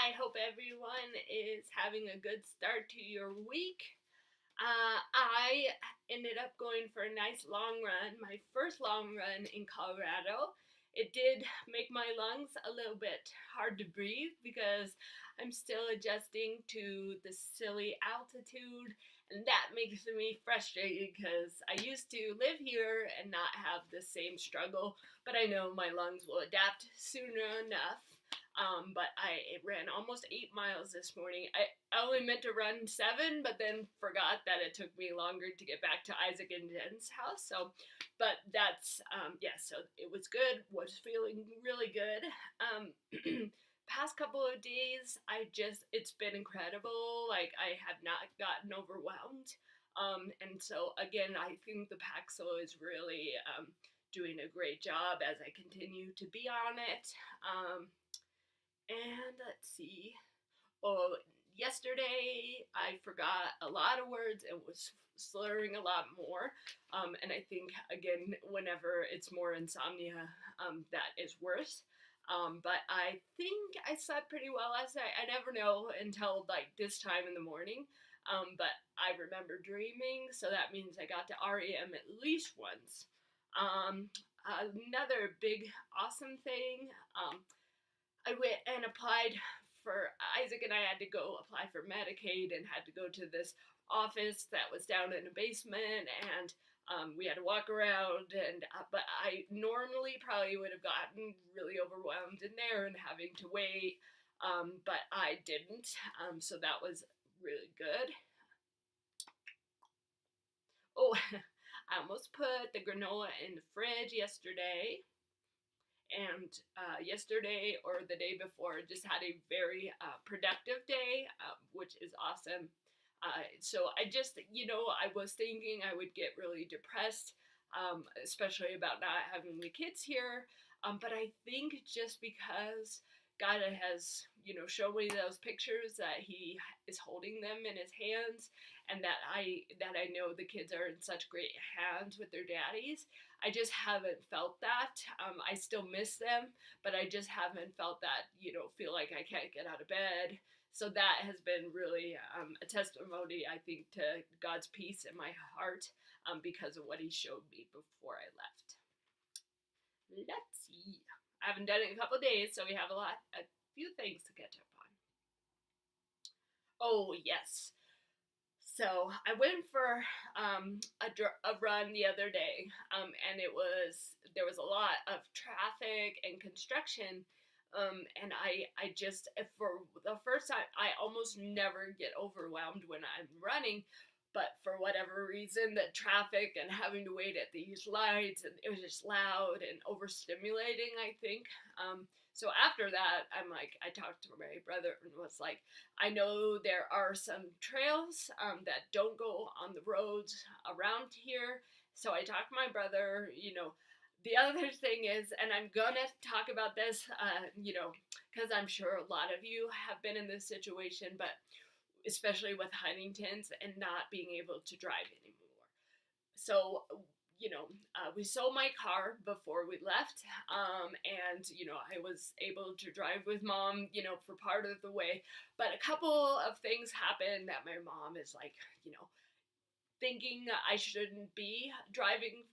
I hope everyone is having a good start to your week. I ended up going for a nice long run, my first long run in Colorado. It did make my lungs a little bit hard to breathe because I'm still adjusting to the silly altitude, and that makes me frustrated because I used to live here and not have the same struggle, but I know my lungs will adapt sooner enough. But I ran almost 8 miles this morning. I only meant to run 7, but then forgot that it took me longer to get back to Isaac and Jen's house. But that's, so it was good, was feeling really good. Past couple of days, it's been incredible. Like, I have not gotten overwhelmed. And so, again, I think the Paxil is really doing a great job as I continue to be on it. And let's see. Oh, yesterday I forgot a lot of words and was slurring a lot more. And I think, again, whenever it's more insomnia, that is worse. But I think I slept pretty well last night. I never know until like this time in the morning. But I remember dreaming, so that means I got to REM at least once. Another big awesome thing. I went and applied for Isaac, and I had to go apply for Medicaid and had to go to this office that was down in a basement, and we had to walk around. And but I normally probably would have gotten really overwhelmed in there and having to wait, but I didn't. So that was really good. Oh, I almost put the granola in the fridge yesterday. And yesterday or the day before just had a very productive day, which is awesome. So I was thinking I would get really depressed, especially about not having the kids here. But I think just because God has, shown me those pictures that He is holding them in His hands, and that I know the kids are in such great hands with their daddies. I just haven't felt that. I still miss them, but I just haven't felt that, feel like I can't get out of bed. So that has been really a testimony, I think, to God's peace in my heart because of what He showed me before I left. Let's see. I haven't done it in a couple of days, so we have a few things to catch up on. Oh, yes. So I went for a run the other day, and there was a lot of traffic and construction, and I just, for the first time, I almost never get overwhelmed when I'm running, but for whatever reason, the traffic and having to wait at these lights, and it was just loud and overstimulating, I think. So after that, I talked to my brother and was like, I know there are some trails that don't go on the roads around here. So I talked to my brother, The other thing is, and I'm gonna talk about this, because I'm sure a lot of you have been in this situation, but especially with Huntingtons and not being able to drive anymore. So we sold my car before we left, and I was able to drive with Mom, for part of the way. But a couple of things happened that my mom is like, thinking I shouldn't be driving,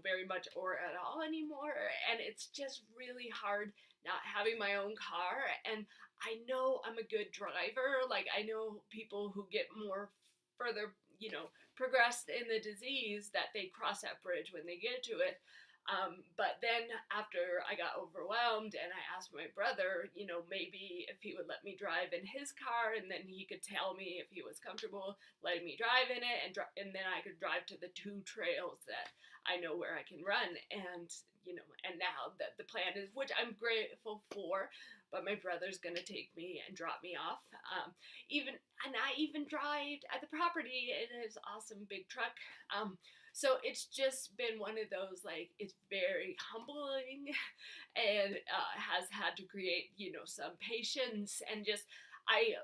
very much or at all anymore. And it's just really hard not having my own car. And I know I'm a good driver. Like, I know people who get more further, progressed in the disease, that they cross that bridge when they get to it. But then after I got overwhelmed and I asked my brother, maybe if he would let me drive in his car, and then he could tell me if he was comfortable letting me drive in it, and then I could drive to the 2 trails that I know where I can run. And and now that the plan is, which I'm grateful for, but my brother's gonna take me and drop me off. I even drive at the property in his awesome big truck. So it's just been one of those, like, it's very humbling and has had to create, some patience, and just,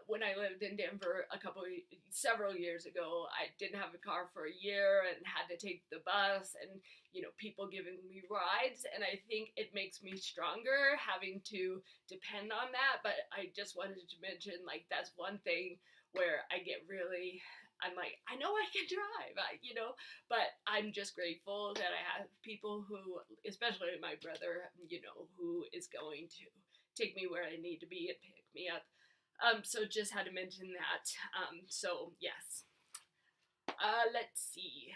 when I lived in Denver several years ago, I didn't have a car for a year and had to take the bus, and people giving me rides, and I think it makes me stronger having to depend on that. But I just wanted to mention, like, that's one thing where I'm like, I know I can drive, but I'm just grateful that I have people who, especially my brother, who is going to take me where I need to be and pick me up. So just had to mention that. So yes. Let's see.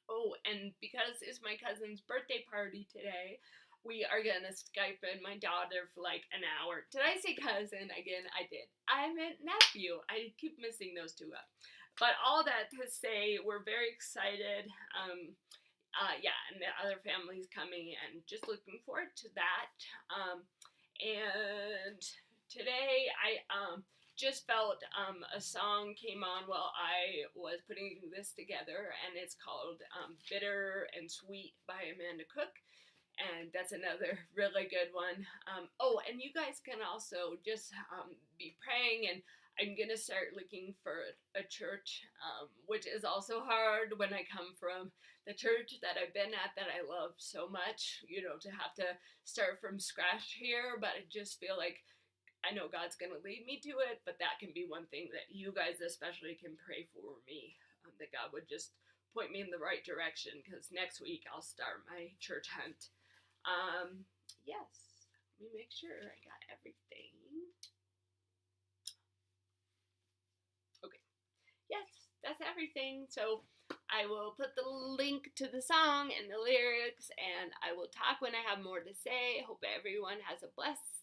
Oh, and because it's my cousin's birthday party today, we are gonna Skype in my daughter for like an hour. Did I say cousin again? I did. I meant nephew. I keep missing those two up. But all that to say, we're very excited. Yeah, and the other family's coming, and just looking forward to that. And today I just felt a song came on while I was putting this together, and it's called Bitter and Sweet by Amanda Cook. And that's another really good one. Oh, and you guys can also just be praying, and I'm gonna start looking for a church, which is also hard when I come from the church that I've been at that I love so much, to have to start from scratch here. But I just feel like I know God's gonna lead me to it, but that can be one thing that you guys especially can pray for me, that God would just point me in the right direction, because next week I'll start my church hunt. Yes, let me make sure I got everything. Okay, yes, that's everything. So I will put the link to the song and the lyrics, and I will talk when I have more to say. Hope everyone has a blessed